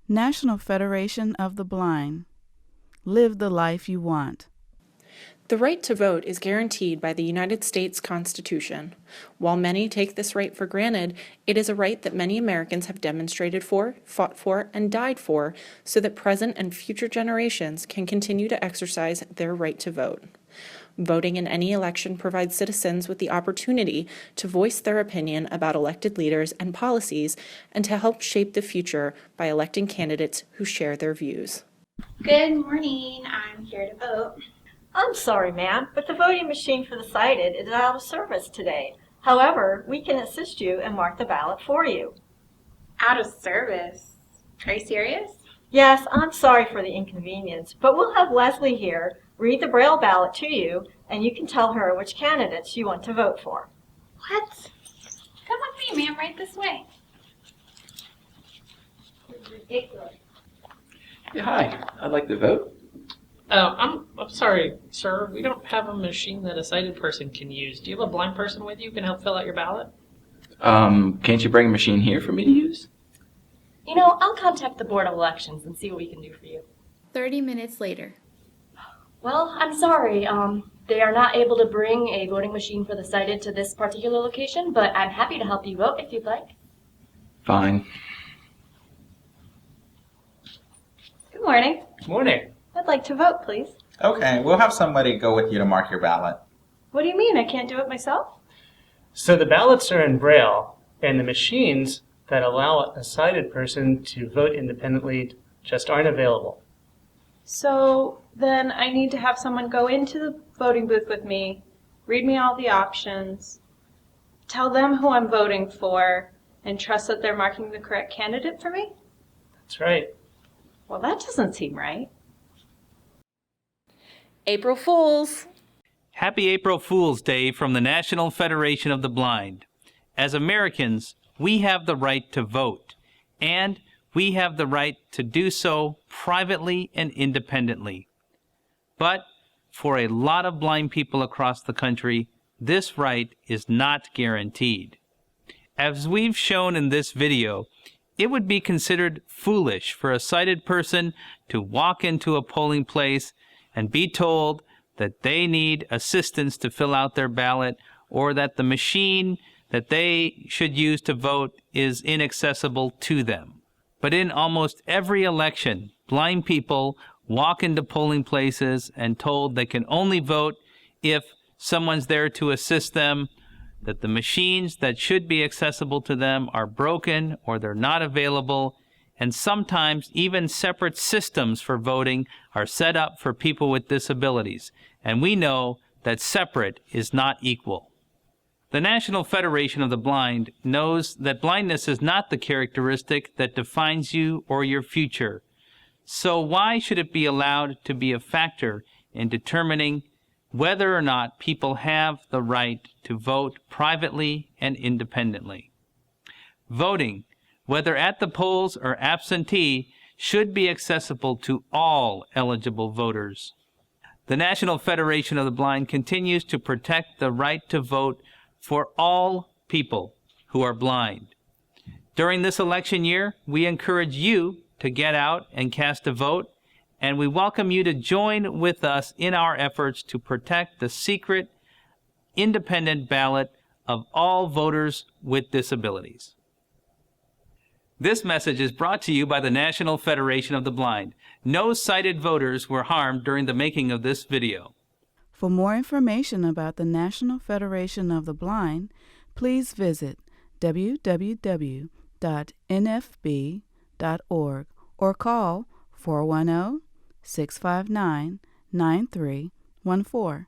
National Federation of the Blind. Live the life you want. The right to vote is guaranteed by the United States Constitution. While many take this right for granted, it is a right that many Americans have demonstrated for, fought for, and died for, so that present and future generations can continue to exercise their right to vote. Voting in any election provides citizens with the opportunity to voice their opinion about elected leaders and policies, and to help shape the future by electing candidates who share their views. Good morning. I'm here to vote. I'm sorry, ma'am, but the voting machine for the sighted is out of service today. However, we can assist you and mark the ballot for you. Out of service? Are you serious? Yes, I'm sorry for the inconvenience, but we'll have Leslie here read the Braille ballot to you, and you can tell her which candidates you want to vote for. What? Come with me, ma'am, right this way. It's ridiculous. Yeah, hi, I'd like to vote. I'm sorry, sir. We don't have a machine that a sighted person can use. Do you have a blind person with you who can help fill out your ballot? Can't you bring a machine here for me to use? You know, I'll contact the Board of Elections and see what we can do for you. 30 minutes later. Well, I'm sorry. They are not able to bring a voting machine for the sighted to this particular location, but I'm happy to help you vote if you'd like. Fine. Good morning. Morning. I'd like to vote, please. Okay, we'll have somebody go with you to mark your ballot. What do you mean? I can't do it myself? So the ballots are in Braille, and the machines that allow a sighted person to vote independently just aren't available. So then I need to have someone go into the voting booth with me, read me all the options, tell them who I'm voting for, and trust that they're marking the correct candidate for me? That's right. Well, that doesn't seem right. April Fools! Happy April Fool's Day from the National Federation of the Blind. As Americans, we have the right to vote, and we have the right to do so privately and independently. But for a lot of blind people across the country, this right is not guaranteed. As we've shown in this video, it would be considered foolish for a sighted person to walk into a polling place and be told that they need assistance to fill out their ballot, or that the machine that they should use to vote is inaccessible to them. But in almost every election, blind people walk into polling places and told they can only vote if someone's there to assist them, that the machines that should be accessible to them are broken or they're not available, and sometimes even separate systems for voting are set up for people with disabilities. And we know that separate is not equal. The National Federation of the Blind knows that blindness is not the characteristic that defines you or your future. So why should it be allowed to be a factor in determining whether or not people have the right to vote privately and independently? Voting, whether at the polls or absentee, should be accessible to all eligible voters. The National Federation of the Blind continues to protect the right to vote for all people who are blind. During this election year, we encourage you to get out and cast a vote, and we welcome you to join with us in our efforts to protect the secret, independent ballot of all voters with disabilities. This message is brought to you by the National Federation of the Blind. No sighted voters were harmed during the making of this video. For more information about the National Federation of the Blind, please visit www.nfb.org or call 410-659-9314.